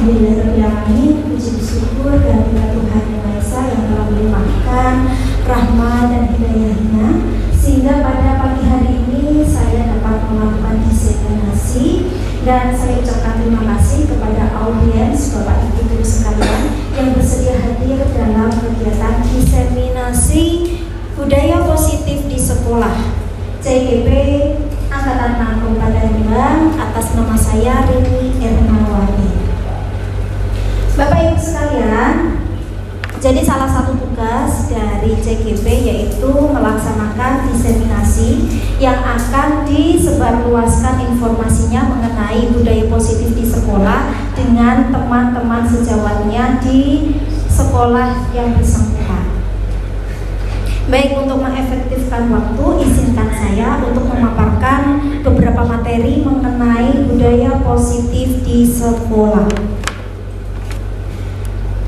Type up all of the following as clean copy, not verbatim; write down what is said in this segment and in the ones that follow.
Alhamdulillahirrahmanirrahim. Puji syukur dan Tuhan Yang Maha Esa yang telah melimpahkan rahmat dan hidayahnya, sehingga pada pagi hari ini saya dapat melakukan diseminasi. Dan saya ucapkan terima kasih kepada audiens Bapak Ibu Guru sekalian yang bersedia hadir dalam kegiatan diseminasi budaya positif di sekolah CGP Angkatan 6 Kabupaten Rembang atas nama saya Rini Ermawati. Bapak Ibu sekalian, jadi salah satu tugas dari CGP yaitu melaksanakan diseminasi yang akan disebarluaskan informasinya mengenai budaya positif di sekolah dengan teman-teman sejawatnya di sekolah yang bersangkutan. Baik, untuk mengefektifkan waktu, izinkan saya untuk memaparkan beberapa materi mengenai budaya positif di sekolah.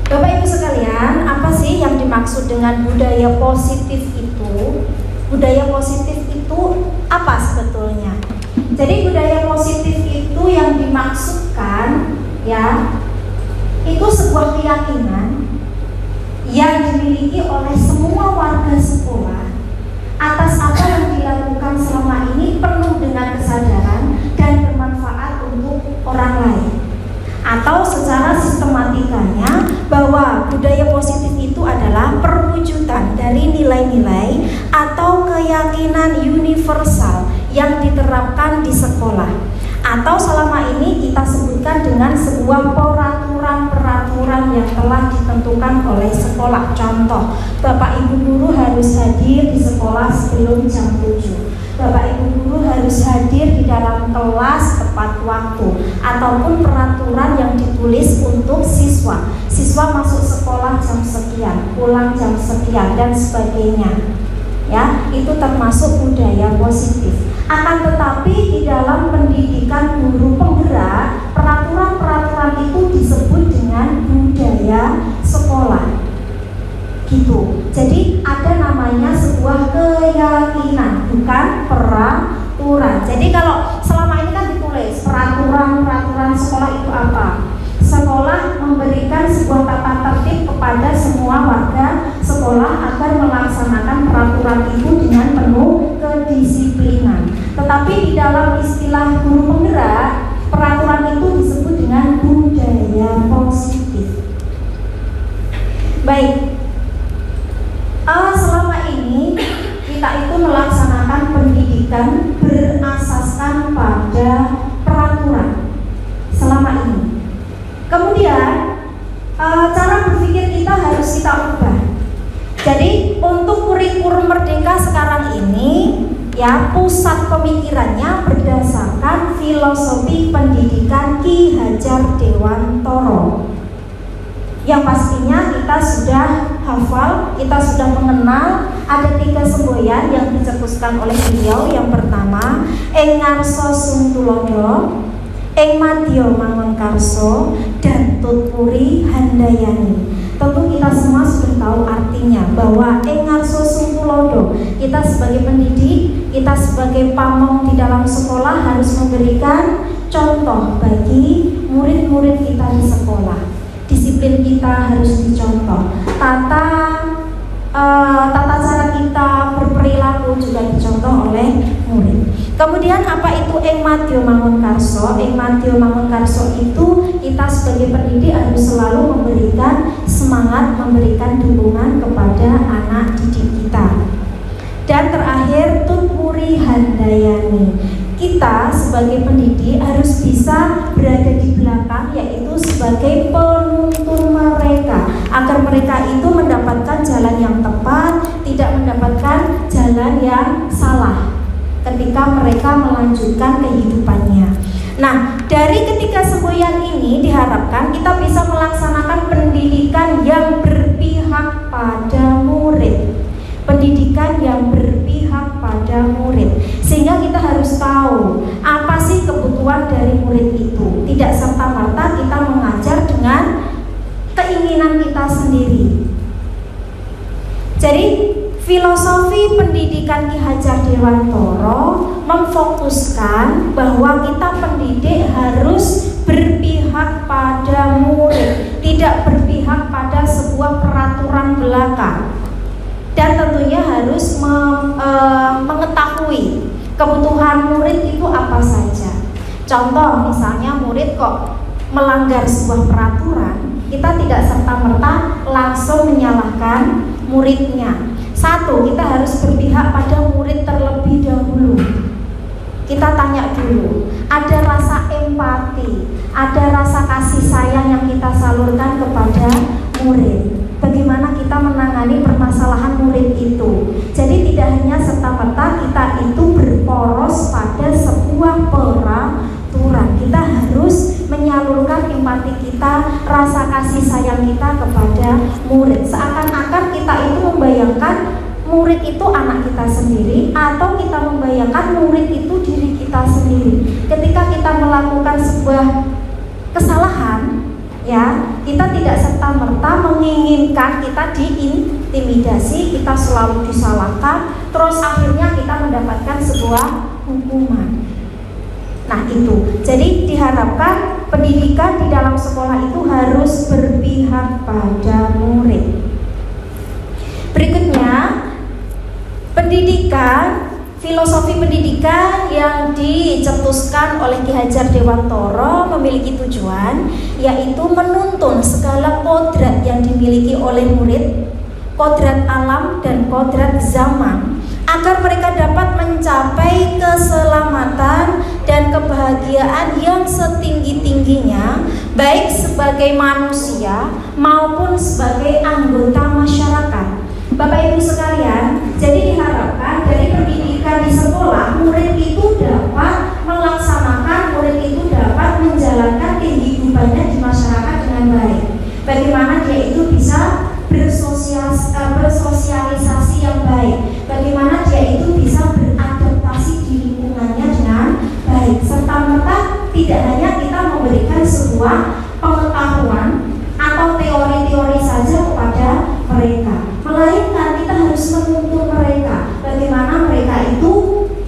Bapak Ibu sekalian, apa sih yang dimaksud dengan budaya positif itu? Budaya positif itu apa sebetulnya? Jadi budaya positif itu yang dimaksudkan ya, itu sebuah keyakinan yang dimiliki oleh semua warga sekolah atas apa yang dilakukan selama ini penuh dengan kesadaran dan bermanfaat untuk orang lain. Atau secara sistematikanya bahwa budaya positif itu adalah perwujudan dari nilai-nilai atau keyakinan universal yang diterapkan di sekolah, atau selama ini kita sebutkan dengan sebuah peraturan-peraturan yang telah ditentukan oleh sekolah. Contoh, Bapak Ibu Guru harus hadir di sekolah sebelum jam 7. Bapak Ibu Guru harus hadir di dalam kelas tepat waktu, ataupun peraturan yang ditulis untuk siswa. Siswa masuk sekolah jam sekian, pulang jam sekian, dan sebagainya. Ya, itu termasuk budaya positif. Akan tetapi di dalam pendidikan guru penggerak, peraturan-peraturan itu disebut dengan budaya sekolah. Gitu. Jadi ada namanya sebuah keyakinan, bukan peraturan. Jadi kalau selama ini kan ditulis peraturan sekolah itu apa? Sekolah memberikan sebuah tata tertib kepada semua warga sekolah agar melaksanakan peraturan itu dengan penuh kedisiplinan. Tetapi di dalam istilah guru penggerak, peraturan itu disebut dengan budaya positif. Baik. Selama ini kita itu melaksanakan pendidikan berasaskan pada peraturan selama ini. Kemudian cara berpikir kita harus kita ubah. Jadi untuk kurikulum Merdeka sekarang ini ya, pusat pemikirannya berdasarkan filosofi pendidikan Ki Hajar Dewantoro. Yang pastinya kita sudah hafal, kita sudah mengenal ada 3 semboyan yang dicetuskan oleh beliau. Yang pertama, Ing Ngarsa Suntulodo, Ing Madya Mangunkarso, dan Tutpuri Handayani. Tentu kita semua sudah tahu artinya bahwa Ing Ngarsa Suntulodo, kita sebagai pendidik, kita sebagai pamong di dalam sekolah harus memberikan contoh bagi murid-murid kita di sekolah. Disiplin kita harus dicontoh, tata cara kita berperilaku juga dicontoh oleh murid. Kemudian apa itu Ing Madya Mangunkarso? Ing Madya Mangunkarso itu kita sebagai pendidik harus selalu memberikan semangat, memberikan dukungan kepada anak didik kita. Dan terakhir, Tutpuri Handayani. Kita sebagai pendidik harus bisa berada di belakang, yaitu sebagai penuntun mereka, agar mereka itu mendapatkan jalan yang tepat, tidak mendapatkan jalan yang salah ketika mereka melanjutkan kehidupannya. Nah, dari ketiga semboyan ini diharapkan kita bisa melaksanakan pendidikan yang berpihak pada murid. Pendidikan yang berpihak pada murid, sehingga kita harus tahu apa sih kebutuhan dari murid itu. Tidak serta-merta kita mengajar dengan keinginan kita sendiri. Jadi filosofi pendidikan Ki Hajar Dewantoro memfokuskan bahwa kita pendidik harus berpihak pada kepada murid, tidak berpihak pada sebuah peraturan belaka, dan tentunya harus mengetahui kebutuhan murid itu apa saja. Contoh misalnya murid kok melanggar sebuah peraturan, kita tidak serta-merta langsung menyalahkan muridnya. Satu, kita harus berpihak pada murid terlebih dahulu. Kita tanya dulu, ada rasa empati, ada rasa kasih sayang yang kita salurkan kepada murid. Bagaimana kita menangani permasalahan murid itu. Jadi tidak hanya serta-merta kita itu berporos pada sebuah peraturan. Kita harus menyalurkan empati kita, rasa kasih sayang kita kepada murid. Seakan-akan kita itu membayangkan murid itu anak kita sendiri, atau kita membayangkan murid itu diri kita sendiri. Ketika kita melakukan sebuah kesalahan, ya, kita tidak serta-merta menginginkan kita diintimidasi, kita selalu disalahkan, terus akhirnya kita mendapatkan sebuah hukuman. Nah itu, jadi diharapkan pendidikan di dalam sekolah itu harus berpihak pada murid. Berikutnya, pendidikan, filosofi pendidikan yang dicetuskan oleh Ki Hajar Dewantara memiliki tujuan, yaitu menuntun segala kodrat yang dimiliki oleh murid, kodrat alam dan kodrat zaman, agar mereka dapat mencapai keselamatan dan kebahagiaan yang setinggi-tingginya, baik sebagai manusia maupun sebagai anggota masyarakat. Bapak Ibu sekalian, jadi diharapkan dari pendidikan di sekolah, murid itu dapat melaksanakan, murid itu dapat menjalankan kehidupannya di masyarakat dengan baik. Bagaimana dia itu bisa bersosialisasi yang baik, bagaimana dia itu bisa beradaptasi di lingkungannya dengan baik, serta-merta tidak hanya kita memberikan sebuah pengetahuan atau teori-teori saja kepada mereka, melainkan kita harus menuntun mereka bagaimana mereka itu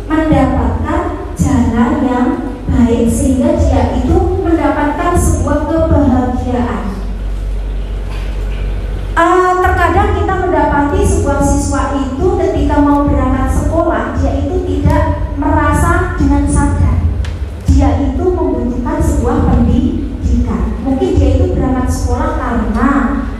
mendapatkan jalan yang baik sehingga dia itu mendapatkan sebuah kebahagiaan. Terkadang kita mendapati sebuah siswa itu ketika mau berangkat sekolah, dia itu tidak merasa dengan sadar dia itu membutuhkan sebuah pendidikan. Mungkin dia itu berangkat sekolah karena,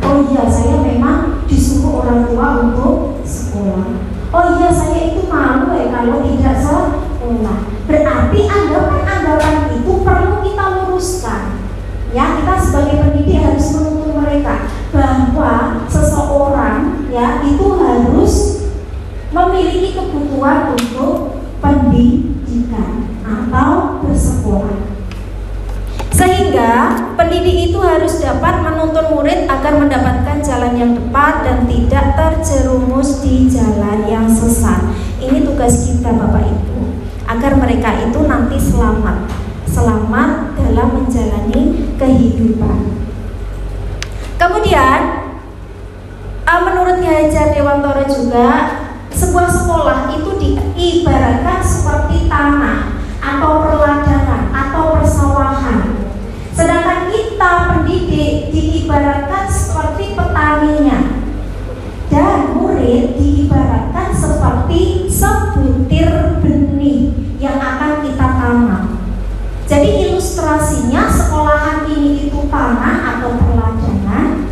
oh iya saya memang disuruh orang tua untuk sekolah. Oh iya saya itu malu ya kalau tidak sekolah. Berarti anggapan-anggapan itu perlu kita luruskan. Ya, kita sebagai pendidik harus menuntun mereka bahwa seseorang ya itu harus memiliki kebutuhan untuk pendidikan atau bersekolah. Sehingga pendidik itu harus dapat menuntun murid agar mendapatkan jalan yang tepat dan tidak terjerumus di jalan yang sesat. Ini tugas kita Bapak Ibu, agar mereka itu nanti selamat dalam menjalani kehidupan. Kemudian menurut Ki Hajar Dewantara juga, sebuah sekolah itu diibaratkan seperti tanah atau perladang atau persawahan. Sedangkan kita pendidik diibaratkan seperti petaninya, dan murid diibaratkan seperti sebutir benih yang akan kita tanam. Jadi ilustrasinya sekolahan ini itu tanah atau perladangan.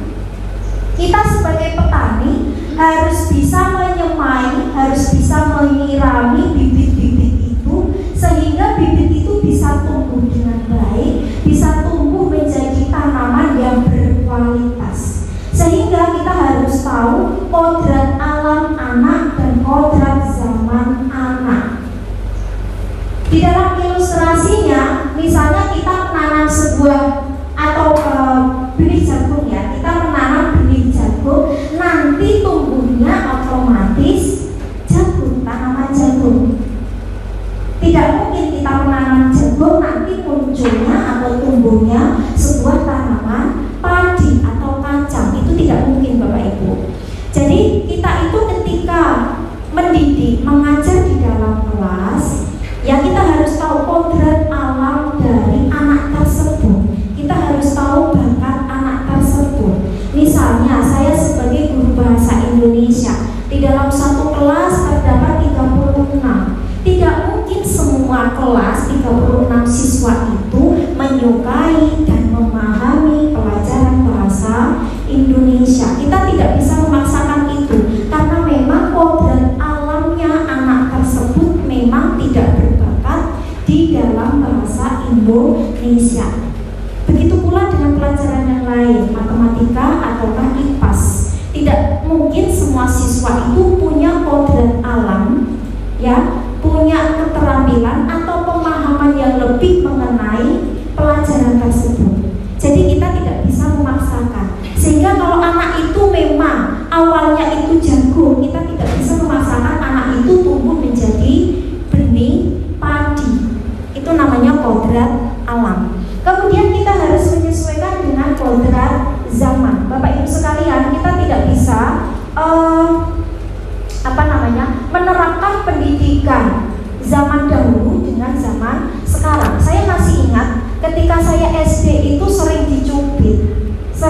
Kita sebagai petani harus bisa menyemai, harus bisa menyirami bibit-bibit itu sehingga bibit itu bisa tumbuh dengan baik, bisa tumbuh menjadi tanaman yang berkualitas. Sehingga kita harus tahu kodrat alam anak dan kodrat zaman anak.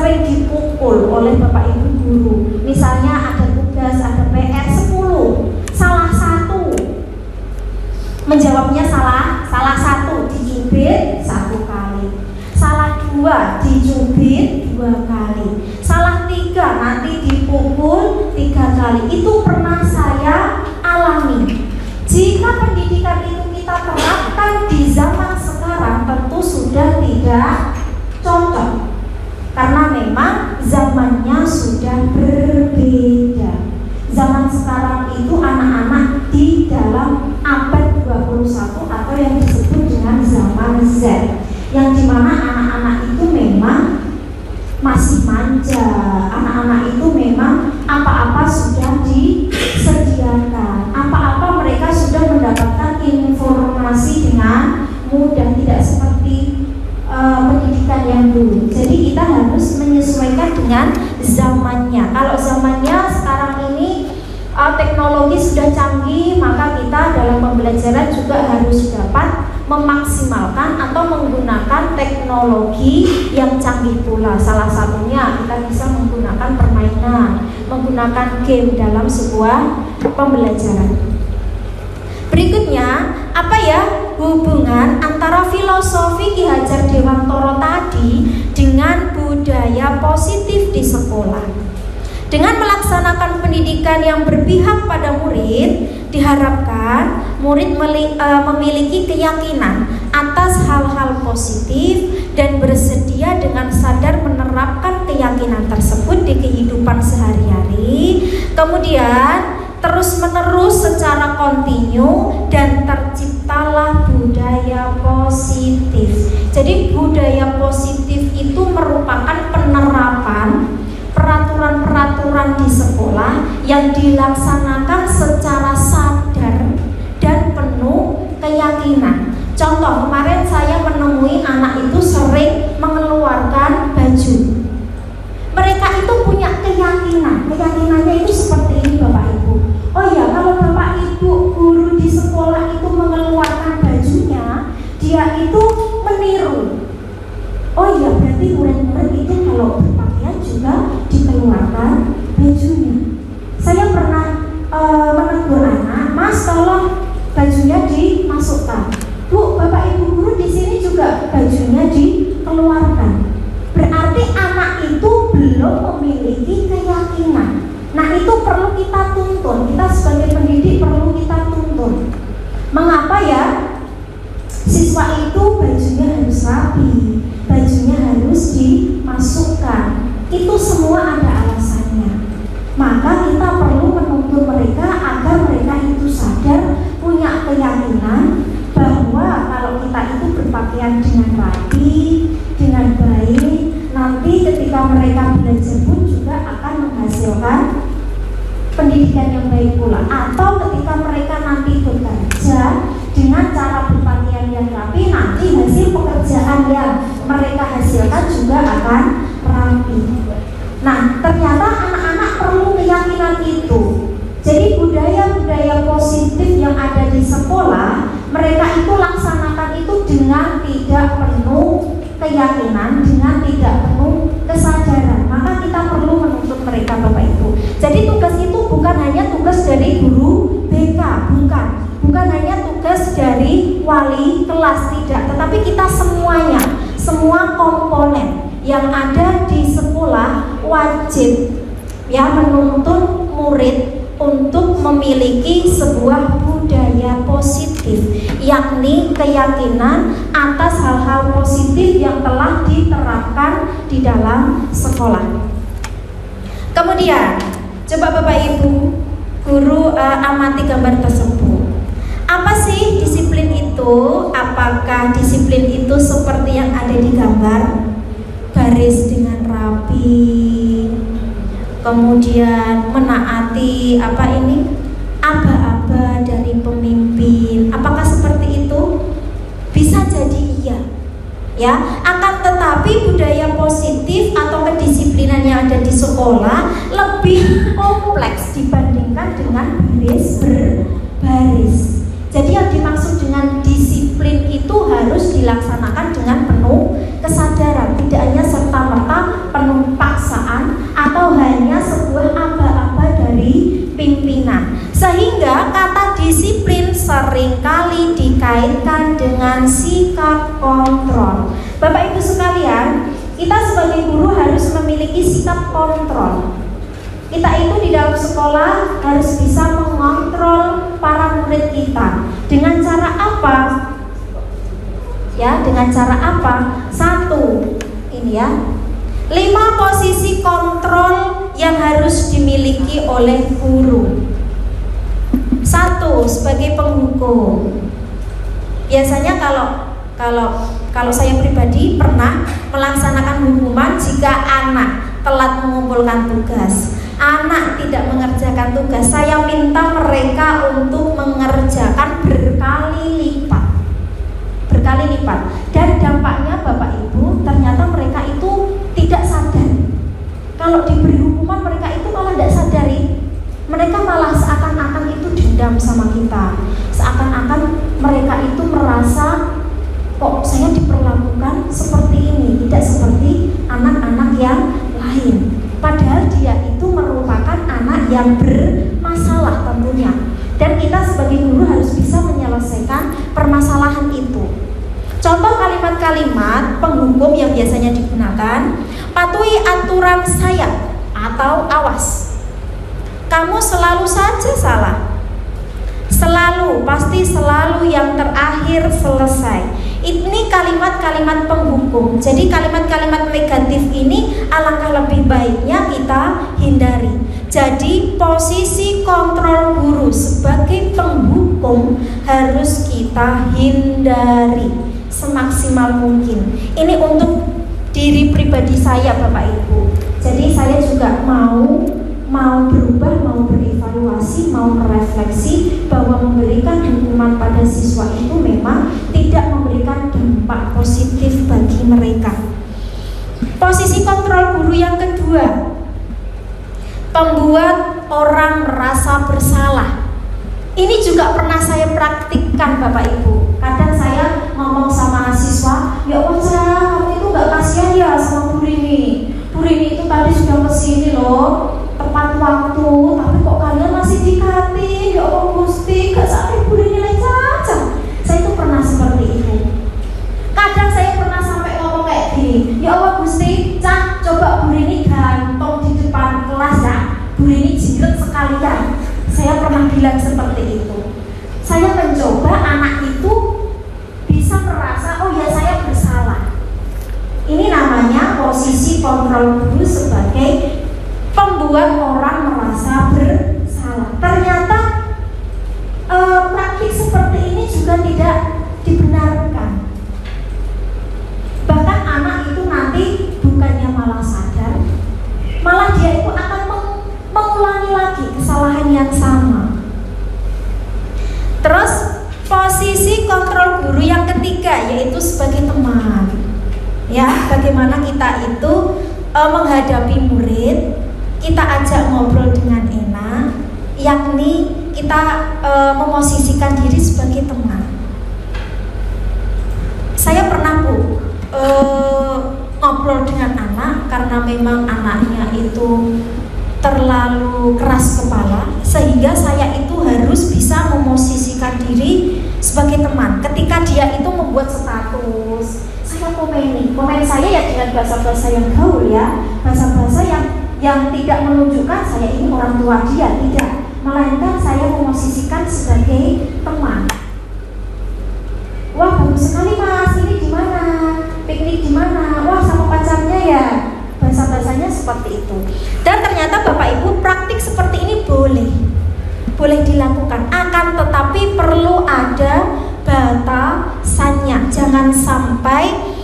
sering dipukul oleh Bapak Ibu guru. Misalnya ada tugas, ada PR 10, salah satu menjawabnya salah satu dicubit 1 kali, salah 2 dicubit 2 kali, salah 3 nanti dipukul 3 kali. Itu pernah saya alami. Jika pendidikan itu kita terapkan di zaman sekarang, tentu sudah tidak cocok, karena memang zamannya sudah berbeda. Zaman sekarang itu anak-anak di dalam abad 21 atau yang disebut dengan zaman Z, yang dimana anak-anak itu memang masih manja. Anak-anak itu memang apa-apa sudah disediakan, apa-apa mereka sudah mendapatkan informasi dengan mudah, tidak seperti pendidikan yang dulu. Jadi kita harus menyesuaikan dengan zamannya. Kalau zamannya sekarang ini teknologi sudah canggih, maka kita dalam pembelajaran juga harus dapat memaksimalkan atau menggunakan teknologi yang canggih pula. Salah satunya kita bisa menggunakan permainan, menggunakan game dalam sebuah pembelajaran. Berikutnya, apa ya hubungan antara filosofi Ki Hajar Dewantara tadi dengan budaya positif di sekolah? Dengan melaksanakan pendidikan yang berpihak pada murid, diharapkan murid memiliki keyakinan atas hal-hal positif dan bersedia dengan sadar menerapkan keyakinan tersebut di kehidupan sehari-hari. Kemudian terus-menerus secara kontinu dan terciptalah budaya positif. Jadi budaya positif itu merupakan penerapan peraturan-peraturan di sekolah yang dilaksanakan secara sadar dan penuh keyakinan. Contoh, kemarin saya menemui anak itu sering mengeluarkan baju. Mereka itu punya keyakinan. Keyakinannya itu seperti ini, Bapak Ibu. Oh ya, kalau Bapak Ibu guru di sekolah itu mengeluarkan bajunya, dia itu meniru. Oh iya, berarti murid-murid itu kalau berpakaian juga dikeluarkan bajunya. Saya pernah menegur anak, Mas tolong bajunya dimasukkan. Bu, Bapak Ibu guru di sini juga bajunya dikeluarkan. Berarti anak itu belum memiliki keyakinan. Nah, itu perlu kita tuntun. Kita sebagai pendidik perlu kita tuntun. Mengapa ya? Siswa itu bajunya harus rapi, bajunya harus dimasukkan. Itu semua ada alasannya. Maka kita perlu menuntun mereka agar mereka itu sadar, punya keyakinan bahwa kalau kita itu berpakaian dengan rapi, dengan baik, nanti ketika mereka belajar pun juga akan menghasilkan pendidikan yang baik pula. Atau ketika mereka nanti bekerja dengan cara berpakaian yang rapi, nanti hasil pekerjaan yang mereka hasilkan juga akan rapi. Nah, ternyata anak-anak perlu keyakinan itu. Jadi budaya-budaya positif yang ada di sekolah, mereka itu laksanakan itu dengan tidak penuh keyakinan, dengan tidak penuh kesadaran. Maka kita perlu menuntut mereka, Bapak Ibu. Jadi tugas itu bukan hanya tugas dari guru BK, bukan hanya tugas dari wali kelas, tidak, tetapi kita semuanya, semua komponen yang ada di sekolah wajib ya menuntun murid untuk memiliki sebuah budaya positif, yakni keyakinan atas hal-hal positif yang telah diterapkan di dalam sekolah. Kemudian, coba Bapak Ibu guru amati gambar tersebut. Apa sih disiplin itu? Apakah disiplin itu seperti yang ada di gambar? Baris dengan rapi, kemudian menaati aba-aba dari pemimpin. Apakah seperti itu? Bisa jadi iya, ya. Akan tetapi budaya positif atau kedisiplinan yang ada di sekolah lebih kompleks dibandingkan dengan baris berbaris. Jadi yang dimaksud dengan disiplin itu harus dilaksanakan dengan penuh kesadaran, tidak hanya serta-merta dengan sikap kontrol. Bapak Ibu sekalian, kita sebagai guru harus memiliki sikap kontrol. Kita itu di dalam sekolah harus bisa mengontrol para murid kita. Dengan cara apa? Ya, dengan cara apa? Satu, ini ya, 5 posisi kontrol yang harus dimiliki oleh guru. 1, sebagai penghukum. Biasanya kalau saya pribadi pernah melaksanakan hukuman jika anak telat mengumpulkan tugas, anak tidak mengerjakan tugas, saya minta mereka untuk mengerjakan berkali lipat. Dan dampaknya Bapak Ibu, ternyata mereka itu tidak sadar. Kalau diberi hukuman mereka itu malah tidak sadari. Mereka malah seakan-akan itu dendam sama kita. Seakan-akan mereka itu merasa, kok saya diperlakukan seperti ini, tidak seperti anak-anak yang lain. Padahal dia itu merupakan anak yang bermasalah tentunya. Dan kita sebagai guru harus bisa menyelesaikan permasalahan itu. Contoh kalimat-kalimat penghukum yang biasanya digunakan: patuhi aturan saya, atau awas, kamu selalu saja salah, selalu, pasti selalu yang terakhir selesai. Ini kalimat-kalimat penghukum. Jadi kalimat-kalimat negatif ini alangkah lebih baiknya kita hindari. Jadi posisi kontrol guru sebagai penghukum harus kita hindari semaksimal mungkin. Ini untuk diri pribadi saya Bapak Ibu. Jadi saya juga mau berubah, mau berevaluasi, mau merefleksi bahwa memberikan hukuman pada siswa itu memang tidak memberikan dampak positif bagi mereka. Posisi kontrol guru yang kedua, pembuat orang merasa bersalah. Ini juga pernah saya praktikkan Bapak Ibu. Kadang saya ngomong sama siswa, ya Allah, kamu itu gak kasihan ya sama Bu Rini. Bu Rini itu tadi sudah kesini loh, tepat waktu, tapi kok kalian masih dikatin. Ya Allah Gusti, gak sampai Bu Rini saja. Saya itu pernah seperti itu. Kadang saya pernah sampai ngomong kayak gini, ya Allah Gusti, coba Bu Rini gantong di depan kelas ya, Bu Rini jingkret sekalian. Saya pernah bilang seperti itu. Saya mencoba anak itu bisa merasa, oh ya saya bersalah. Ini namanya posisi kontrol guru sebagai pembuat orang merasa bersalah. Ternyata praktik seperti ini juga tidak dibenarkan. Bahkan anak itu nanti bukannya malah sadar, malah dia itu akan mengulangi lagi kesalahan yang sama. Terus posisi kontrol guru yang ketiga yaitu sebagai teman. Ya, bagaimana kita itu menghadapi murid, kita ajak ngobrol dengan enak, yakni kita memosisikan diri sebagai teman. Saya pernah ngobrol dengan anak karena memang anaknya itu terlalu keras kepala, sehingga saya itu harus bisa memosisikan diri sebagai teman. Ketika dia itu membuat status, saya komen saya ya dengan bahasa-bahasa yang gaul ya, bahasa-bahasa yang tidak menunjukkan saya ini orang tua dia, tidak, melainkan saya memosisikan sebagai teman. Wah bagus sekali mas, ini di mana? Piknik di mana? Wah sama pacarnya ya. Bahasa-bahasanya seperti itu. Dan ternyata Bapak Ibu praktik seperti ini boleh dilakukan, akan tetapi perlu ada batasannya. Jangan sampai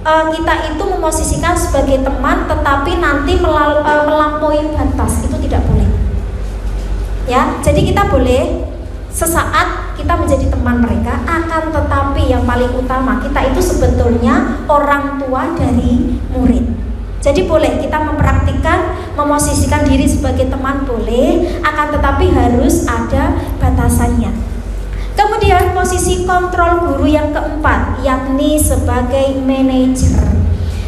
kita itu memosisikan sebagai teman tetapi nanti melampaui batas, itu tidak boleh. Ya, jadi kita boleh sesaat kita menjadi teman mereka, akan tetapi yang paling utama kita itu sebetulnya orang tua dari murid. Jadi boleh kita mempraktikkan memosisikan diri sebagai teman, boleh, akan tetapi harus ada batasannya. Kemudian posisi kontrol guru yang keempat, yakni sebagai manajer.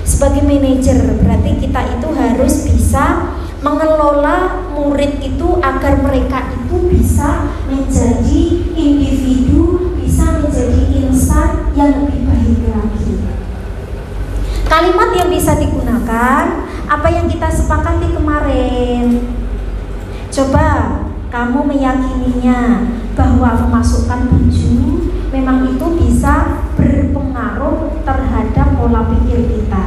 Sebagai manajer berarti kita itu harus bisa mengelola murid itu agar mereka itu bisa menjadi individu, bisa menjadi insan yang lebih baik lagi. Kalimat yang bisa digunakan, apa yang kita sepakati kemarin. Coba kamu meyakininya bahwa memasukkan baju memang itu bisa berpengaruh terhadap pola pikir kita.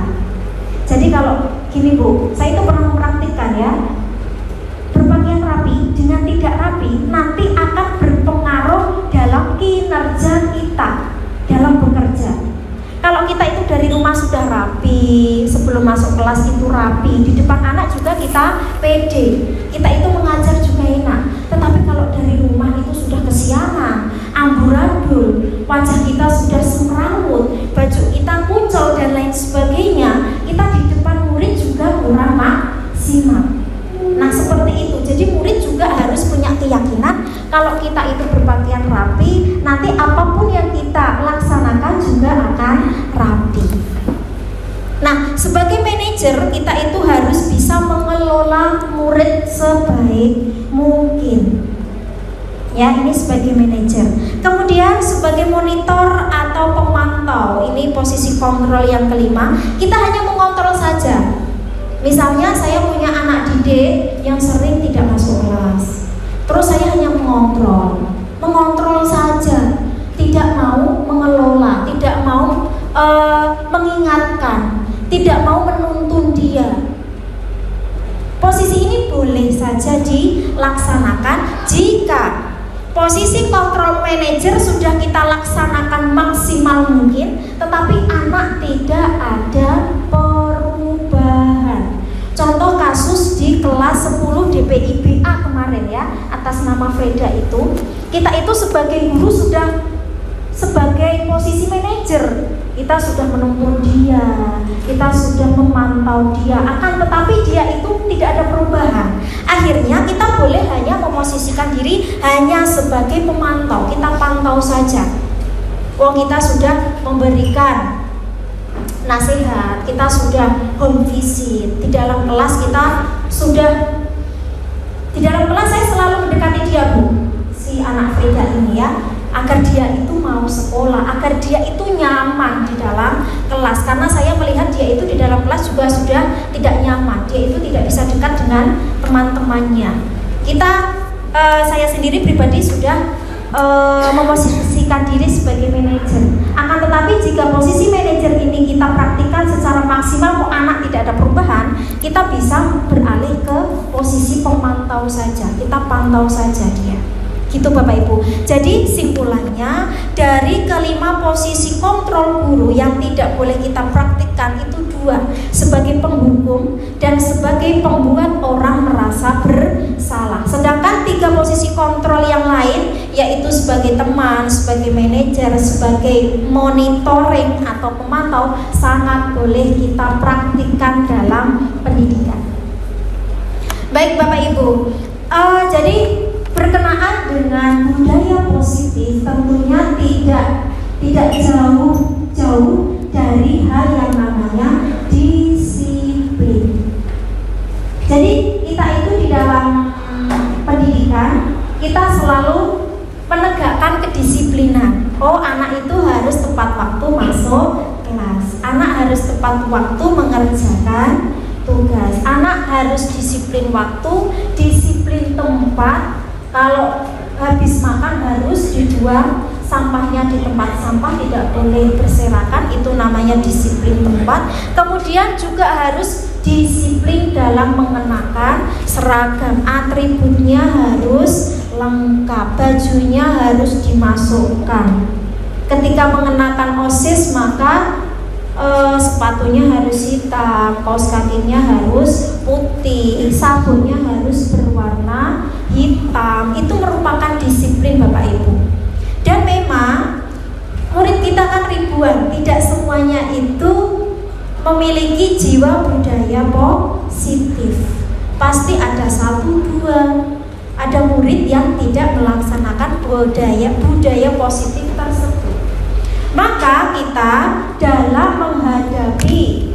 Jadi kalau gini Bu, saya itu pernah mempraktikkan ya, berpakaian rapi dengan tidak rapi nanti akan berpengaruh dalam kinerja kita dalam bekerja. Kalau kita itu dari rumah sudah rapi, sebelum masuk kelas itu rapi, di depan anak juga kita pede, kita itu mengajar juga enak. Tetapi kalau dari rumah itu sudah kesiangan, amburadul, wajah kita sudah semrawut, baju kita kucel dan lain sebagainya, kita di depan murid juga kurang maksimal. Nah seperti itu, jadi murid juga harus punya keyakinan kalau kita itu berpakaian rapi, nanti apapun yang kita laksanakan juga akan rapi. Nah sebagai manajer kita itu harus bisa mengelola murid sebaik mungkin. Ya, ini sebagai manajer. Kemudian sebagai monitor atau pemantau, ini posisi kontrol yang kelima, kita hanya mengontrol saja. Misalnya saya punya anak didik yang sering tidak masuk kelas, terus saya hanya mengontrol saja, tidak mau mengelola, tidak mau mengingatkan, tidak mau menuntun dia. Posisi ini boleh saja dilaksanakan jika posisi kontrol manajer sudah kita laksanakan maksimal mungkin, tetapi anak tidak ada perubahan. Contoh kasus di kelas 10 DPIBA kemarin ya, atas nama Freda itu, kita itu sebagai guru sudah sebagai posisi manajer, kita sudah menuntun dia, kita sudah memantau dia, akan tetapi dia itu tidak ada perubahan. Akhirnya kita boleh hanya memosisikan diri hanya sebagai pemantau, kita pantau saja. Kita sudah memberikan nasihat, kita sudah home visit, di dalam kelas saya selalu mendekati dia Bu, si anak Freda ini ya, agar dia itu mau sekolah, agar dia itu nyaman di dalam kelas. Karena saya melihat dia itu di dalam kelas juga sudah tidak nyaman, dia itu tidak bisa dekat dengan teman-temannya. Saya sendiri pribadi sudah memposisikan diri sebagai manajer. Akan tetapi jika posisi manajer ini kita praktikkan secara maksimal kok anak tidak ada perubahan, kita bisa beralih ke posisi pemantau saja, kita pantau saja dia. Gitu Bapak Ibu. Jadi simpulannya dari kelima posisi kontrol guru yang tidak boleh kita praktikkan itu dua, sebagai penghukum dan sebagai pembuat orang merasa bersalah. Sedangkan tiga posisi kontrol yang lain, yaitu sebagai teman, sebagai manajer, sebagai monitoring atau pemantau, sangat boleh kita praktikkan dalam pendidikan. Baik Bapak Ibu, jadi berkenaan dengan budaya positif tentunya tidak jauh dari hal yang namanya disiplin. Jadi kita itu di dalam pendidikan kita selalu menegakkan kedisiplinan. Anak itu harus tepat waktu masuk kelas, anak harus tepat waktu mengerjakan tugas, anak harus disiplin waktu, disiplin tempat. Kalau habis makan harus dibuang sampahnya di tempat sampah, tidak boleh berserakan, itu namanya disiplin tempat. Kemudian juga harus disiplin dalam mengenakan seragam, atributnya harus lengkap, bajunya harus dimasukkan. Ketika mengenakan OSIS maka sepatunya harus hitam, kaos kakinya harus putih, sabunnya harus berwarna hitam. Itu merupakan disiplin Bapak Ibu. Dan memang murid kita kan ribuan, tidak semuanya itu memiliki jiwa budaya positif. Pasti ada satu dua, ada murid yang tidak melaksanakan budaya positif tersebut. Maka kita dalam menghadapi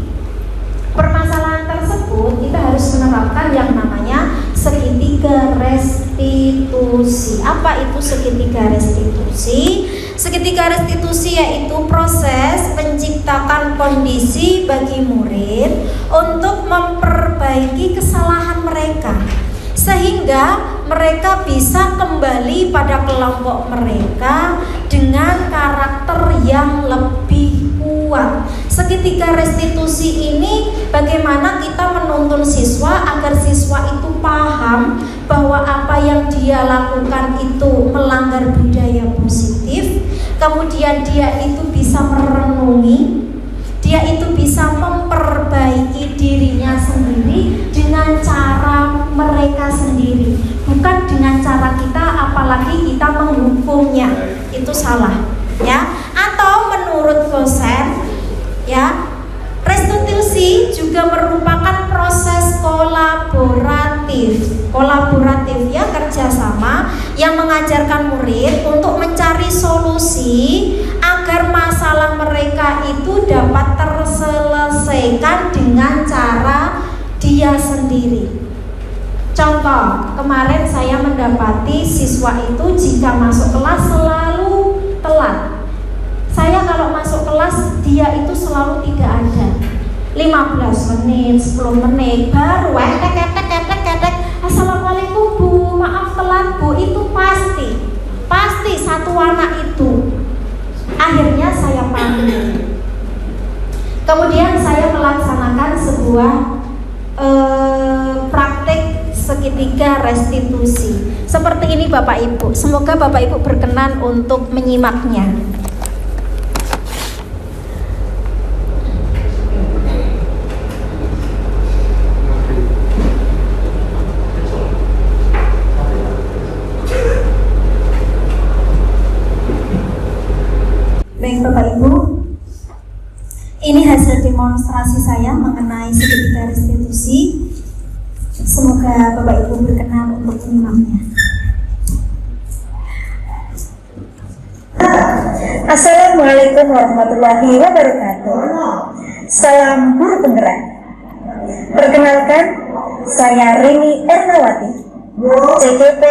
permasalahan tersebut, kita harus menerapkan yang namanya segitiga restitusi. Apa itu segitiga restitusi? Seketika restitusi yaitu proses menciptakan kondisi bagi murid untuk memperbaiki kesalahan mereka, sehingga mereka bisa kembali pada kelompok mereka dengan karakter yang lebih kuat. Seketika restitusi ini bagaimana kita menuntun siswa agar siswa itu paham bahwa apa yang dia lakukan itu melanggar budaya positif, kemudian dia itu bisa merenungi, dia itu bisa memperbaiki dirinya sendiri dengan cara mereka sendiri, bukan dengan cara kita, apalagi kita menghukumnya. Itu salah, ya. Atau menurut Gosen, ya, restitusi juga merupakan proses kolaboratif ya, kerjasama yang mengajarkan murid untuk mencari solusi agar masalah mereka itu dapat terselesaikan dengan cara dia sendiri. Contoh, kemarin saya mendapati siswa itu jika masuk kelas selalu telat. Saya kalau masuk kelas, dia itu selalu tidak ada. 15 menit, 10 menit, baru ketek. Assalamualaikum Bu, maaf telat Bu. Itu pasti satu anak itu. Akhirnya saya panggil. Kemudian saya melaksanakan sebuah praktek seketika restitusi. Seperti ini Bapak Ibu. Semoga Bapak Ibu berkenan untuk menyimaknya. Baik Bapak Ibu, ini hasil demonstrasi saya mengenai seketika restitusi. Semoga Bapak Ibu berkenan untuk menyimaknya. Assalamualaikum warahmatullahi wabarakatuh. Salam guru penggerak. Perkenalkan, saya Rini Ernawati, CGP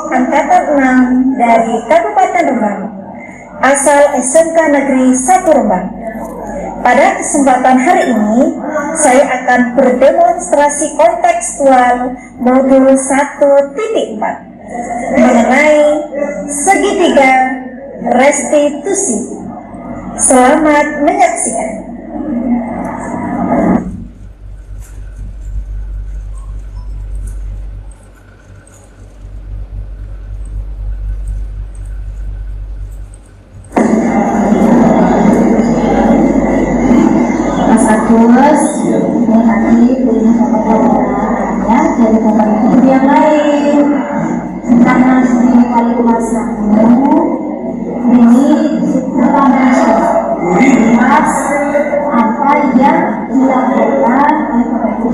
Angkatan 6 dari Kabupaten Rembang, asal SMK Negeri 1 Rembang. Pada kesempatan hari ini, saya akan berdemonstrasi kontekstual modul 1.4 mengenai segitiga restitusi. Selamat menyaksikan. Terus ini tadi punya ya dari Bapak Ibu yang lain, karena di kali kelas 1 ini kita membahas apa yang dilakukan oleh Bapak Ibu.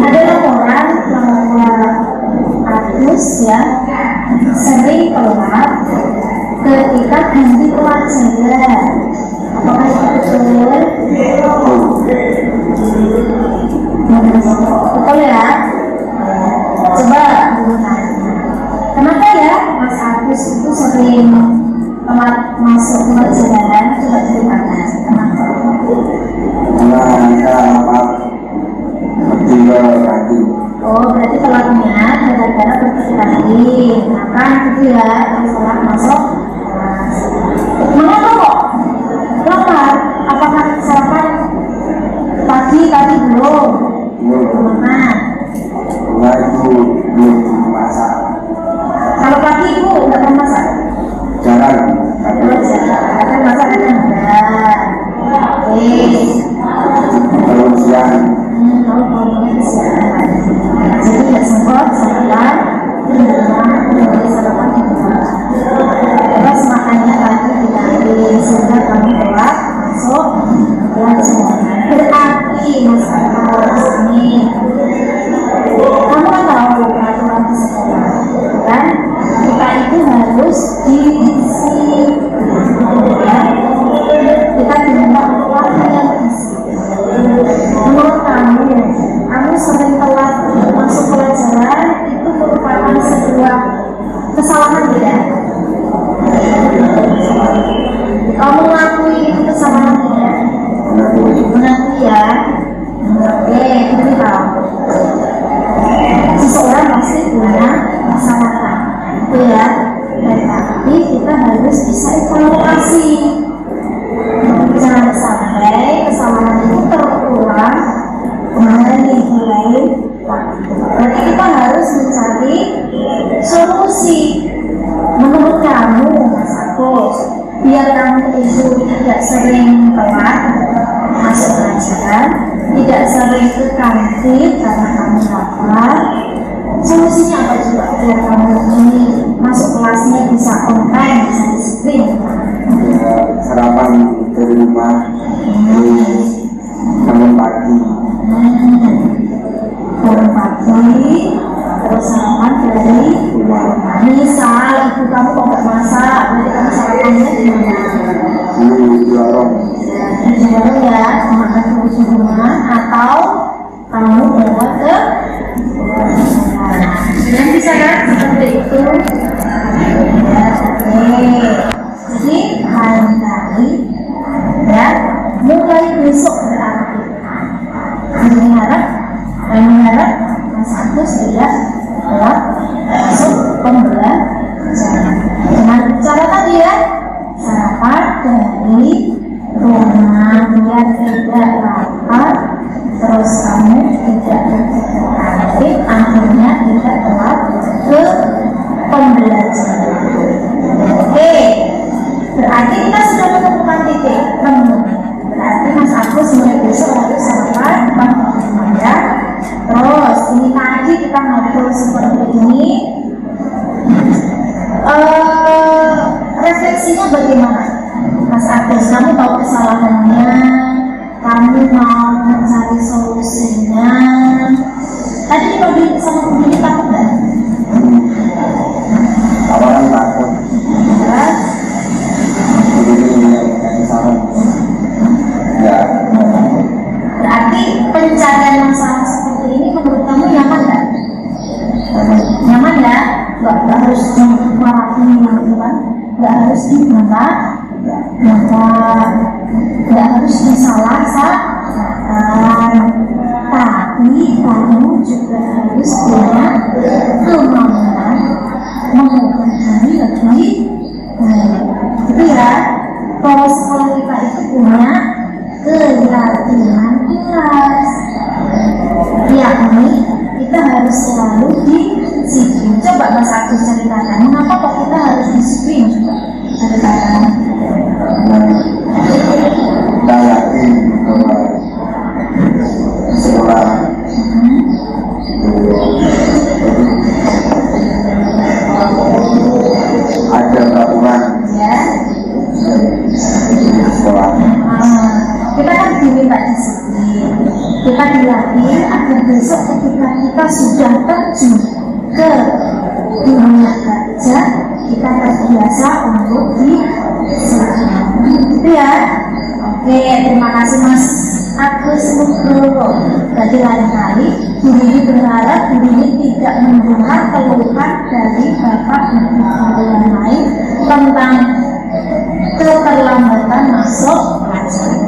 Ada laporan bahwa Agus ya sering telat ketika ganti pelajaran. Apakah itu betul? Betul ya? Coba kenapa ya Mas Agus itu sering telat masuk ke pelajaran? Coba ceritakan kenapa? Oh, berarti telatnya gara-gara berkali-kali. Makan gitu ya, telat masuk kelas. Mengapa kok lapar? Apakah sarapan pagi tadi belum? Mana? Itu belum masak. Kalau pagi ibu nggak pernah masak? Jarang. Kadang masak kadang enggak. Kalau siang. Kalau siang. Jadi nggak sempat sarapan. Sarapan yang tidak sering ke kantin karena kamu lapar, solusinya apa coba biar kamu ini masuk kelasnya bisa on time, bisa disiplin? Sarapan di rumah, bangun pagi. Bangun pagi, terus sarapan dari rumah. Misal ibu kamu kok nggak masak, berarti kamu sarapannya gimana? Di warung. Di warung ya, makan di rumah atau kamu bawa ke dan bisa kan seperti itu ya. Oke, jadi lain kali ya, mulai besok berarti kami harap Mas Agus tidak telat masuk pembelajaran dengan cara tadi ya, sarapan dari rumah biar tidak lapar, terus kamu tidak terkejut, akhirnya tidak telat ke pembelajaran. Oke, berarti kita sudah menemukan titik temu. Berarti Mas Agus mulai besok harus sarapan ya. Terus ini tadi kita ngobrol seperti ini, refleksinya bagaimana? Mas Agus, kamu tahu kesalahannya, kamu mau mencari solusinya. Tadi dibagi sama begini takut nggak? Awalnya takut. Terus? Ini saran. Ya. Berarti pencarian masalah seperti ini menurut kamu nyaman nggak? Nyaman ya? Nggak harus marahin gitu kan? Nggak harus diminta, nggak harus disalahkan, tapi kamu juga harus punya kemampuan mempelajari lebih baik. Itu ya, kalau sekolah kita itu punya keyakinan keras, yakni kita harus selalu disiplin. Coba Mas Agus ceritakan, mengapa kok kita harus disiplin? Ceritakan. Kita yakin bahwa sekolah ada peraturan Ya. sekolah. Kita kan diminta disiplin, kita dilatih agar besok ketika kita sudah terjun ke dunia kerja, kita terbiasa untuk disiplin. Itu ya. Oke, terima kasih Mas Agus Nugroho. Jadi lain kali Bu Dini berharap Bu Dini tidak mendengar keluhan dari bapak dan ibu yang lain tentang keterlambatan masuk pelajaran.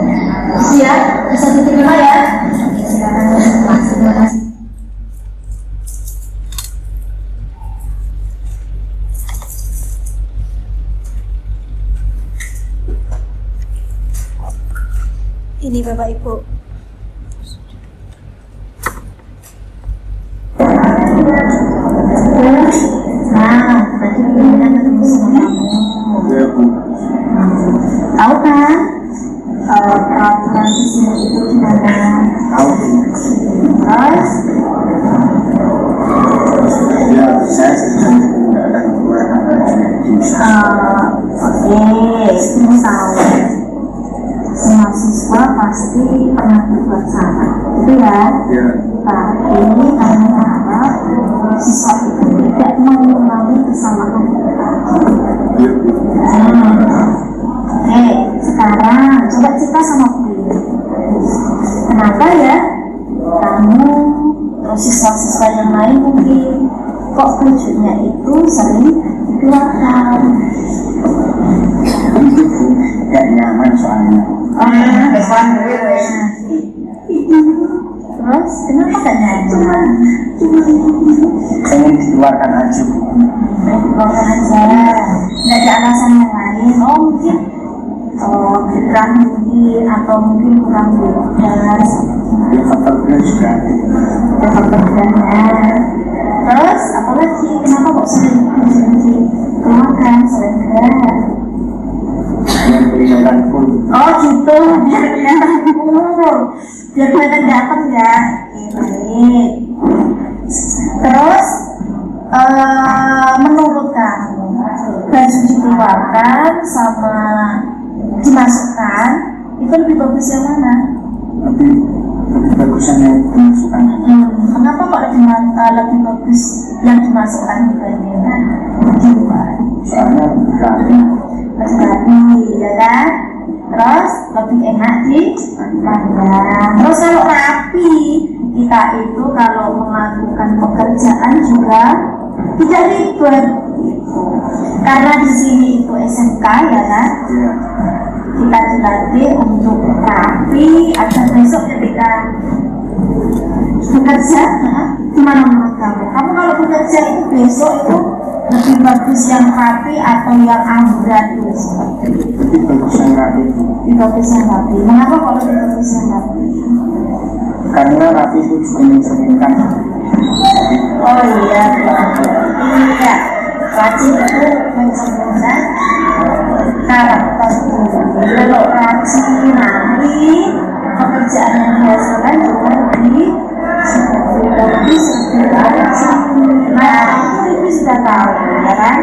Siap? Bisa diterima ya? Silakan masuk kelas. Terima kasih. Ini Bapak Ibu. Nah, tadi kita ketemu sama kamu. Ya, Bu. Tahu kan? Peraturan di sini itu gimana? Tahu. Terus? Ya, saya sudah tidak ada kekuatan. Oke, ini tahu. Semua siswa pasti pernah berbuat salah, itu ya. Ya. Tapi kami harap siswa itu tidak mengulangi kesalahan kita. Ya, Bu. Oke, sekarang coba cerita sama Bu. Kenapa ya kamu terus siswa-siswa yang lain mungkin kok bajunya itu sering dikeluarkan? Itu, Bu, gak nyaman soalnya. Terus kenapa gak nyaman? Pengen dikeluarkan aja, Bu. Dikeluarkan aja, nggak ada alasan yang lain. Oh mungkin kurang tinggi atau mungkin kurang bebas. Ya, faktor berat juga. Ada faktor beratnya. Terus apalagi kenapa kok sering dikeluarkan sering berat? Yang kelihatan pun. Oh gitu, biar kelihatan umur, biar kelihatan ganteng enggak? Oke, baik. Terus menurut kamu baju dikeluarkan sama dimasukkan itu lebih bagus yang mana? Lebih bagusnya yang dimasukkan. Kenapa kok lebih bagus yang dimasukkan dibandingkan di luar? Soalnya berarti Lebih rapi, ya kan? Terus lebih enak dipandang. Terus kalau rapi, kita itu kalau melakukan pekerjaan juga tidak ribet. Karena di sini itu SMK, ya kan? ya Kita dilatih untuk rapi agar besok ketika bekerja, gimana menurut kamu? Kamu kalau bekerja itu besok itu lebih bagus yang rapi atau yang amburadul seperti itu? lebih bagus yang rapi. Lebih bagus yang rapi. Mengapa kalau lebih bagus yang rapi? Karena rapi itu juga mencerminkan. Oh iya, iya. Rajin itu mencerminkan karakter diri. Kalau rajin rapi, pekerjaan yang dihasilkan juga lebih rajin. Nah, itu Ibu sudah tahu, ya kan?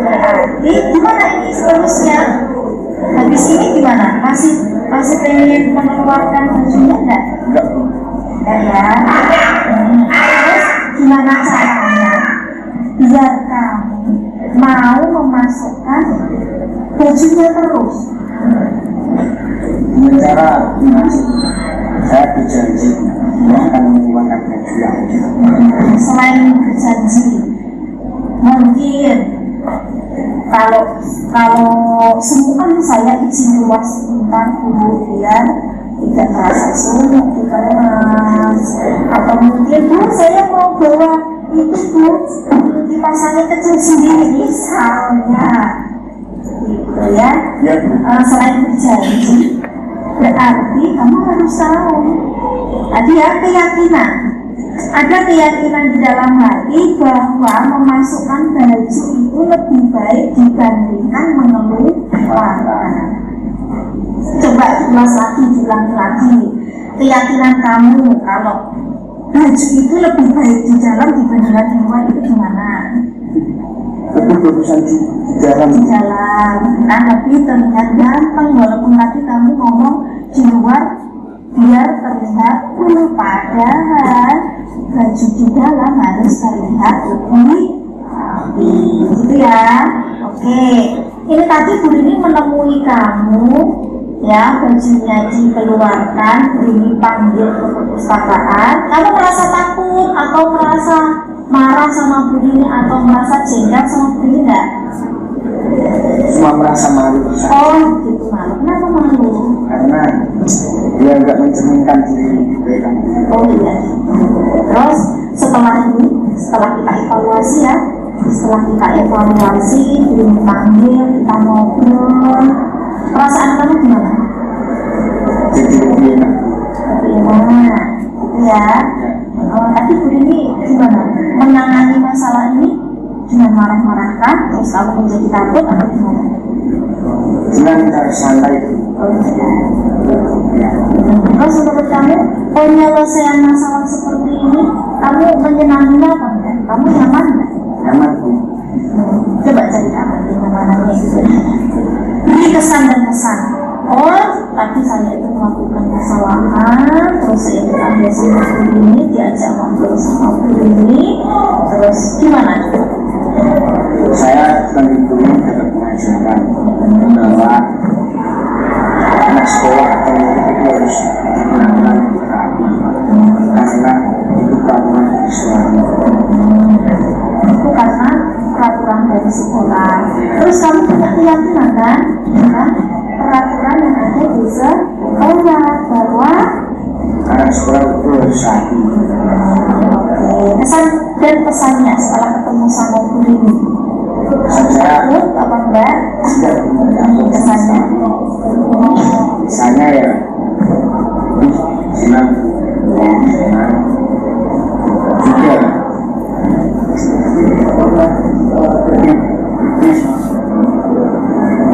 Berarti gimana ini seterusnya? Habis ini gimana? Masih pengen mengeluarkan bajunya enggak? Enggak. Ya, ya. Terus gimana caranya biar kamu mau memasukkan bajunya terus? Dengan cara saya berjanji tidak akan mengeluarkan baju lagi. Selain berjanji, mungkin kalau semua saya izin keluar sebentar dulu biar tidak merasa sunyi, dikemas, atau mungkin Bu saya mau bawa itu Bu dipasangnya kecil sendiri misalnya, gitu ya. Ya Bu. Selain berjanji, berarti kamu harus tahu tadi ya keyakinan. Ada keyakinan di dalam hati bahwa memasukkan baju itu lebih baik dibandingkan mengeluarkan. Coba ulas lagi, diulangi lagi. Keyakinan kamu kalau baju itu lebih baik di dalam dibandingkan di luar itu gimana? Lebih bagusan di dalam. Di dalam, kan lebih terlihat ganteng walaupun tadi kamu ngomong di luar biar terlihat cool, padahal baju di dalam harus terlihat lebih rapi, gitu ya. Oke, ini tadi Bu Rini menemui kamu, ya, bajunya dikeluarkan, Bu Rini panggil ke perpustakaan. Kamu merasa takut atau merasa marah sama Bu Rini atau merasa jengkel sama Bu Rini enggak? Cuma merasa malu. Oh, gitu malu. Kenapa malu? Karena dia nggak mencerminkan diri mereka. Oh iya. Terus setelah kita evaluasi ya, belum panggil, kita ngobrol, perasaan kamu gimana? Jadi lebih enak. Lebih enak, gitu ya. Tapi Bu Rini gimana? Menangani masalah ini dengan marah-marahkan, terus kamu menjadi takut atau gimana? Dengan cara santai. Oh iya. Terus menurut kamu penyelesaian masalah seperti ini kamu menyenangi apa enggak? Kamu nyaman enggak? Nyaman Bu. Coba ceritakan kenyamanannya itu. Beri kesan dan kesan. Oh, tadi saya itu melakukan kesalahan, terus saya dipanggil sama Bu Rini, diajak ngobrol sama Bu Rini, terus gimana? Saya dari dulu dapat pengajaran bahwa anak sekolah atau murid itu harus melakukan rapi karena itu peraturan dari sekolah. Itu karena peraturan dari sekolah. Terus kamu punya keyakinan kan? Peraturan yang ada di sekolah bahwa Anak sekolah itu harus rapi. kesan dan pesannya setelah ketemu sama Bu Rini. Saya Takut apa enggak? tidak Kesannya. misalnya ya senang juga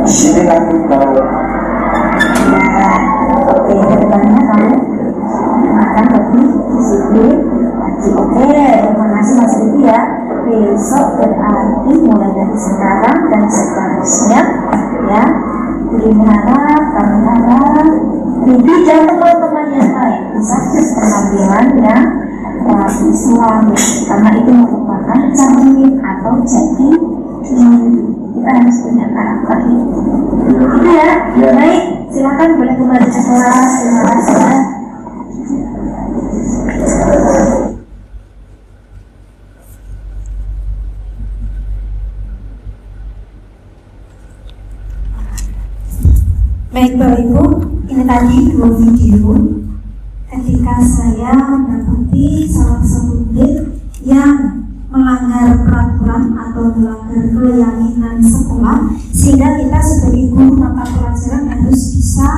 di sini aku tahu Oke, kedepannya kamu akan lebih besok berarti mulai dari sekarang dan seterusnya ya. Kami harap Bibi dan teman-teman yang lain bisa berpenampilannya Islam, karena itu merupakan cermin atau jadi kita harus punya karakter itu ya. Baik, silakan boleh kembali ke kelas. Terima kasih. Baik Bapak Ibu, ini tadi 2 video ketika saya mendapati salah satu murid yang melanggar peraturan atau melanggar keyakinan sekolah, sehingga kita sebagai guru mata pelajaran harus bisa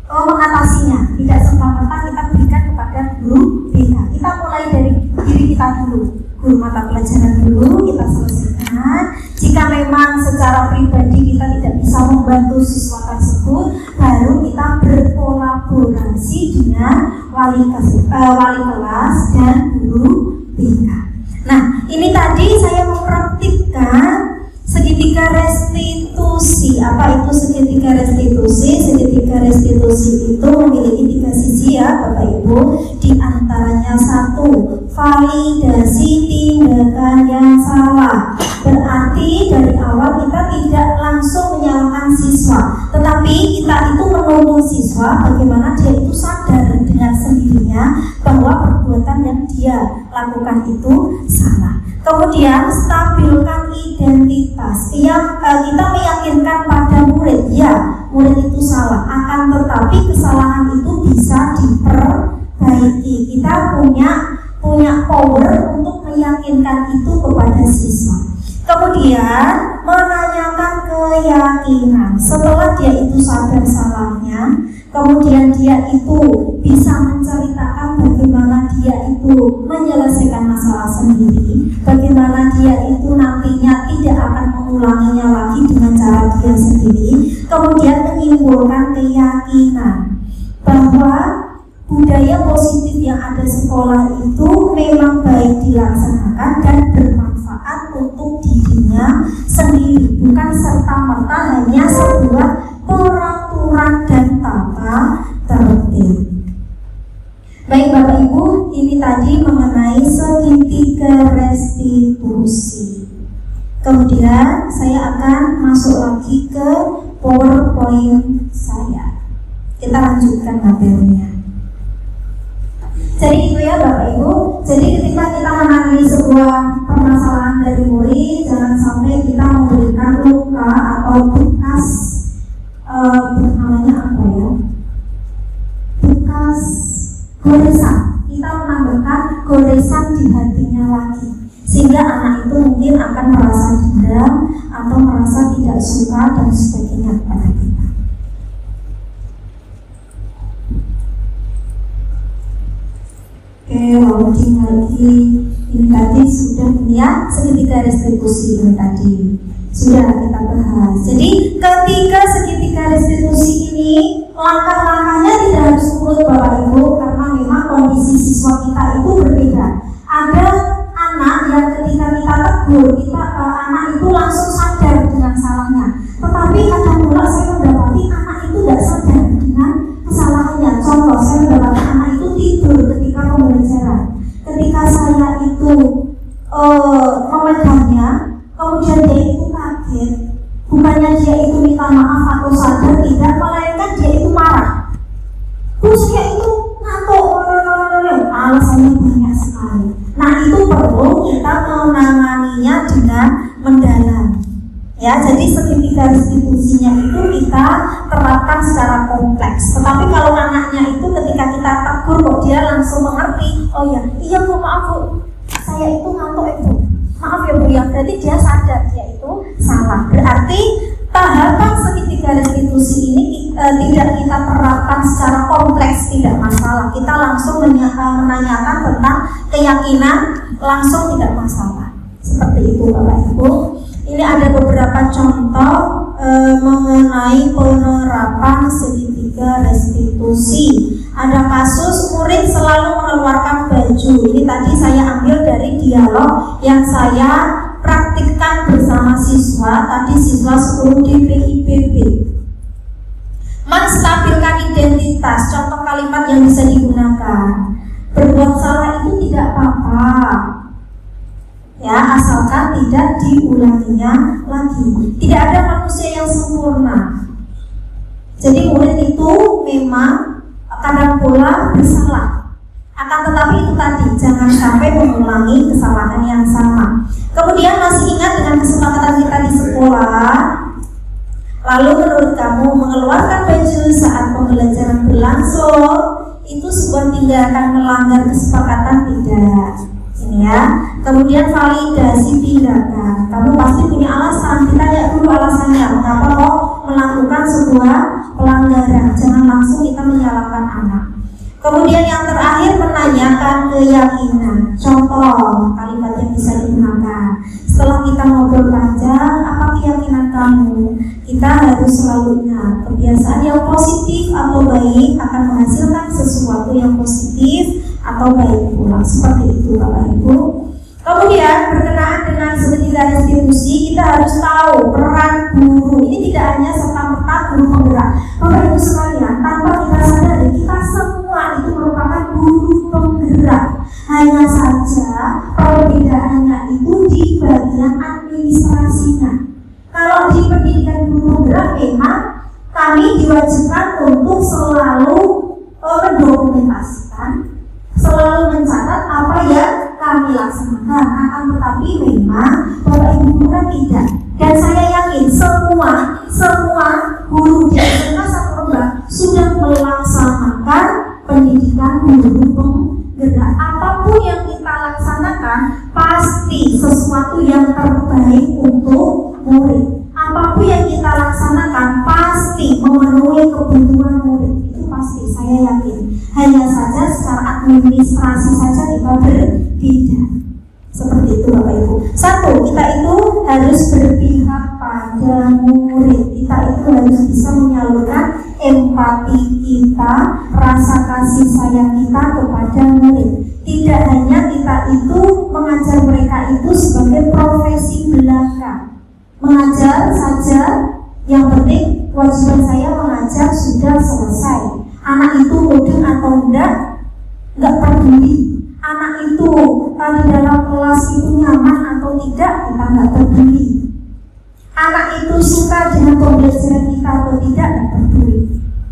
mengatasinya. Tidak serta-merta kita berikan kepada guru BK. Kita mulai dari diri kita dulu, guru mata pelajaran dulu kita selesaikan. Jika memang secara pribadi kita tidak bisa membantu siswa tersebut, baru kita berkolaborasi dengan wali kelas dan guru BK. Nah, ini tadi saya mempraktikkan segitiga restitusi. Apa itu segitiga restitusi? Segitiga restitusi itu memiliki 3 sisi ya Bapak Ibu. Di antaranya 1, validasi tindakan yang salah. Berarti dari awal kita tidak langsung menyalahkan siswa, tetapi kita itu menuntun siswa bagaimana dia itu sadar dengan sendirinya bahwa perbuatan yang dia lakukan itu salah. Kemudian stabilkan identitas. Kita meyakinkan pada murid, ya murid itu salah, akan tetapi kesalahan itu bisa diperbaiki. Kita punya power untuk meyakinkan itu kepada siswa. Kemudian menanyakan keyakinan. Setelah dia itu sadar salahnya, kemudian dia itu bisa menceritakan bagaimana dia itu menyelesaikan masalah sendiri, bagaimana dia itu nantinya tidak akan mengulanginya lagi dengan cara dia sendiri. Kemudian menyimpulkan keyakinan bahwa budaya positif yang ada sekolah itu memang baik dilaksanakan dan bermanfaat untuk dirinya sendiri, bukan serta-merta hanya sebuah peraturan dan tata tertib. Baik Bapak Ibu, ini tadi mengenai segitiga restitusi. Kemudian saya akan masuk lagi ke PowerPoint saya. Kita lanjutkan materinya. Jadi itu ya Bapak Ibu. Jadi ketika kita menangani sebuah permasalahan dari murid, jangan sampai kita memberikan luka atau bekas namanya apa ya? Bekas goresan. Kita menambahkan goresan di hatinya lagi, sehingga anak itu mungkin akan merasa dendam atau merasa tidak suka dan sebagainya kepada kita. Oke, loading lagi. Ini tadi sudah ya, segitiga restitusi ini tadi sudah kita bahas. Jadi ketika segitiga restitusi ini, langkah-langkahnya tidak harus urut Bapak Ibu, karena memang kondisi siswa kita itu berbeda. Ada anak yang ketika kita tegur, anak itu langsung sadar dengan salahnya. Tetapi kadang pula saya mendapati anak itu tidak sadar dengan kesalahannya. Contoh, saya mendapati anak itu tidur ketika pembelajaran. Ketika saya itu memegangnya, kemudian dia itu kaget. Bukannya dia itu minta maaf atau sadar, tidak, melainkan dia itu marah. Terus dia itu ngantuk, alasannya banyak sekali. Nah, itu perlu kita menanganinya dengan mendalam. Ya, jadi segitiga restitusinya itu kita terapkan secara kompleks. Tetapi kalau anaknya itu ketika kita tegur kok dia langsung mengerti, oh ya, iya Bu, maaf Bu, saya itu ngantuk itu. Maaf ya Bu ya, berarti dia sadar dia itu salah. Berarti tahapan segitiga restitusi ini tidak kita terapkan secara kompleks, tidak masalah. Kita langsung menanyakan tentang keyakinan, langsung tidak masalah. Seperti itu Bapak Ibu. Ini ada beberapa contoh mengenai penerapan segitiga restitusi. Ada kasus murid selalu mengeluarkan baju. Ini tadi saya ambil dari dialog yang saya siswa, tadi siswa 10 DPIPB. Menstabilkan identitas, contoh kalimat yang bisa digunakan. Berbuat salah itu tidak apa-apa, ya, asalkan tidak diulanginya lagi. Tidak ada manusia yang sempurna. Jadi murid itu memang kadang pula bersalah. Akan tetapi itu tadi, jangan sampai mengulangi kesalahan yang sama. Kemudian masih ingat dengan kesepakatan kita di sekolah. Lalu menurut kamu mengeluarkan baju saat pembelajaran berlangsung itu sebuah tindakan melanggar kesepakatan tidak? Ini ya. Kemudian validasi tindakan. Kamu pasti punya alasan. Kita lihat dulu alasannya. Mengapa kok melakukan sebuah pelanggaran? Jangan langsung kita menyalahkan anak. Kemudian yang terakhir menanyakan keyakinan. Contoh kalimat yang bisa digunakan. Setelah kita ngobrol panjang, apa keyakinan kamu? Kita harus selalu ingat kebiasaan yang positif atau baik akan menghasilkan sesuatu yang positif atau baik pula. Seperti itu Bapak Ibu. Kemudian berkenaan dengan segitiga restitusi, kita harus tahu peran guru. Ini tidak hanya serta-merta guru penggerak. Bapak Ibu sekalian, tanpa kita sadari, kita semua itu merupakan guru penggerak. Hanya saja perbedaannya itu di bagian administrasinya. Kalau di pendidikan guru penggerak memang kami diwajibkan untuk selalu mendokumentasikan, selalu mencatat apa yang kami laksanakan. Akan tetapi memang Bapak Ibu guru kan tidak. Dan saya yakin semua guru di SMK 1 sudah melaksanakan pendidikan guru penggerak. Apapun yang kita laksanakan pasti sesuatu yang terbaik untuk murid. Apapun yang kita laksanakan pasti memenuhi kebutuhan murid. Itu pasti, saya yakin. Hanya saja secara administrasi saja kita berbeda. Seperti itu Bapak Ibu. Satu, kita itu harus berpihak pada murid. Kita itu harus bisa menyalurkan empati kita, rasa kasih sayang kita kepada murid. Tidak hanya kita itu mengajar mereka itu sebagai profesi belaka. Mengajar saja, yang penting kewajiban saya mengajar sudah selesai. Anak itu mudeng atau enggak peduli. Anak itu di dalam kelas itu nyaman atau tidak, kita enggak peduli. Anak itu suka dengan pembelajaran kita atau tidak, enggak peduli.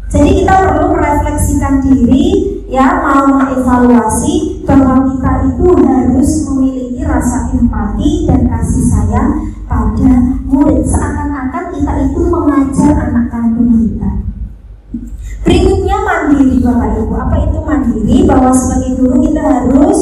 Jadi kita perlu merefleksikan diri, ya, mau mengevaluasi bahwa kita itu harus memiliki rasa empati dan kasih sayang pada murid, seakan-akan kita itu mengajar anak kandung kita. Berikutnya mandiri Bapak Ibu. Apa itu mandiri? Bahwa sebagai guru kita harus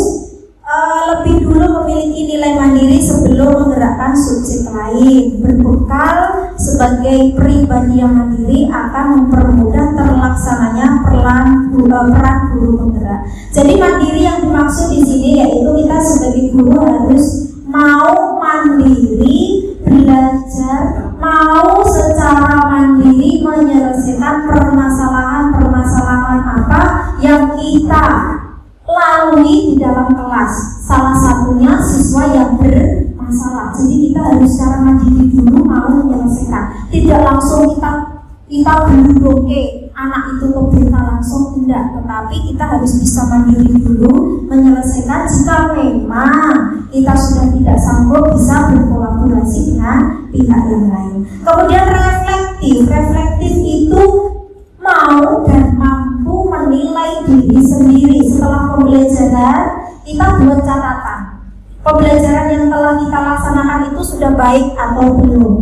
lebih dulu memiliki nilai mandiri sebelum menggerakkan subjek lain. Berbekal sebagai pribadi yang mandiri akan mempermudah terlaksananya peran guru penggerak. Jadi mandiri yang dimaksud di sini yaitu kita sebagai guru harus mau mandiri belajar, mau secara mandiri menyelesaikan permasalahan-permasalahan apa yang kita lalui di dalam kelas. Salah satunya siswa yang bermasalah. Jadi kita harus secara mandiri dulu mau menyelesaikan. Tidak langsung kita berdoke anak itu ke BK langsung, tidak. Tetapi kita harus bisa mandiri dulu menyelesaikan. Jika memang kita sudah tidak sanggup, bisa berkolaborasi dengan pihak yang lain. Kemudian reflektif itu mau dan mampu menilai diri sendiri. Setelah pembelajaran kita buat catatan. Pembelajaran yang telah kita laksanakan itu sudah baik atau belum?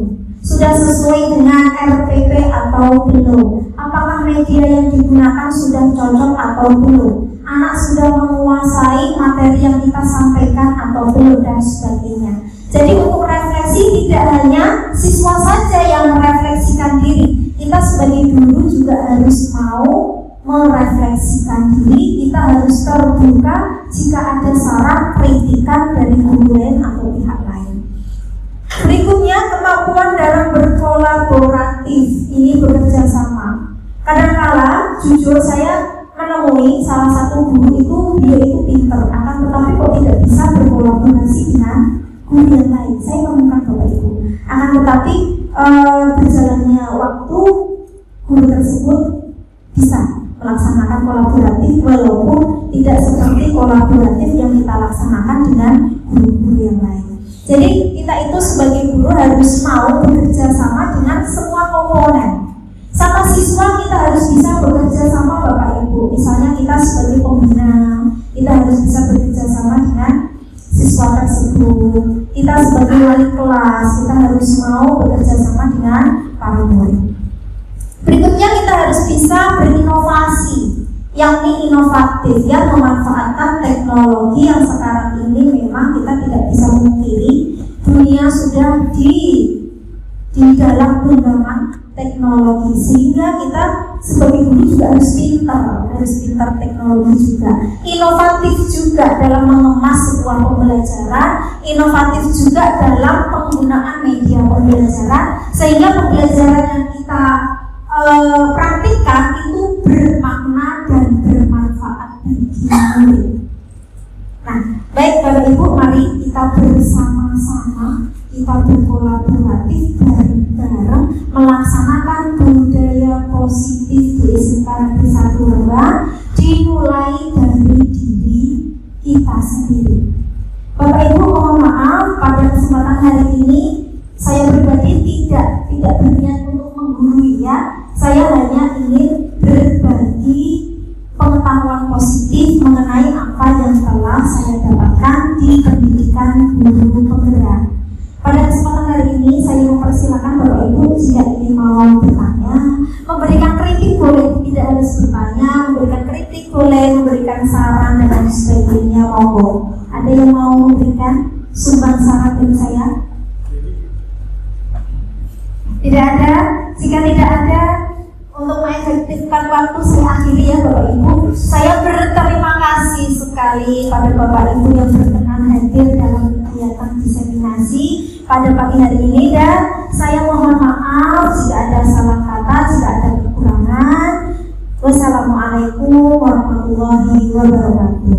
Sudah sesuai dengan RPP atau belum? Apakah media yang digunakan sudah cocok atau belum? Anak sudah menguasai materi yang kita sampaikan atau belum, dan sebagainya. Jadi untuk refleksi tidak hanya siswa saja yang merefleksikan diri. Kita sebagai guru juga harus mau merefleksikan diri. Kita harus terbuka jika ada saran kritikan dari guru lain atau pihak lain. Berikutnya, kemampuan dalam berkolaboratif. Ini bekerja sama. Kadang-kala jujur saya menemui salah satu guru itu, dia itu pintar, akan tetapi kok tidak bisa berkolaborasi dengan guru yang lain. Saya menemukan Bapak Ibu, Akan tetapi berjalannya waktu, guru tersebut bisa melaksanakan kolaboratif walaupun tidak seperti kolaboratif yang kita laksanakan dengan guru-guru yang lain. Jadi kita itu sebagai guru harus mau bekerja sama dengan semua komponen. Sama siswa kita harus bisa bekerja sama Bapak Ibu. Misalnya kita sebagai pembina, kita harus bisa bekerja sama dengan siswa tersebut. Kita sebagai wali kelas, kita harus mau bekerja sama dengan para murid. Berikutnya kita harus bisa berinovasi, yakni inovatif, yang memanfaatkan teknologi yang sekarang ini memang kita tidak bisa memungkiri dunia sudah di dalam genggaman teknologi, sehingga kita sebagai guru juga harus pintar teknologi juga, inovatif juga dalam mengemas sebuah pembelajaran, inovatif juga dalam penggunaan media pembelajaran, sehingga pembelajaran yang kita praktikkan itu bermakna dan bermanfaat bagi murid. Nah, baik Bapak Ibu, mari kita bersama-sama, kita berkolaboratif bareng-bareng melaksanakan budaya positif di SMK Negeri 1 Rembang, dimulai dari diri kita sendiri. Bapak Ibu, mohon maaf pada kesempatan hari ini saya pribadi tidak berniat untuk menggurui ya. Saya hanya ingin berbagi pengetahuan positif mengenai apa yang telah saya dapatkan di pendidikan guru penggerak. Pada kesempatan hari ini saya mempersilakan Bapak Ibu jika ingin mau bertanya, memberikan kritik boleh, tidak harus bertanya, memberikan kritik boleh, memberikan saran dan lain sebagainya, monggo. Ada yang mau memberikan sumbang saran dari saya? Tidak ada. Jika tidak ada, untuk mengefektifkan waktu saya akhiri ya Bapak Ibu. Saya berterima kasih sekali pada Bapak Ibu yang berkenan hadir dalam kegiatan diseminasi pada pagi hari ini, dan saya mohon maaf jika ada salah kata, jika ada kekurangan. Wassalamualaikum warahmatullahi wabarakatuh.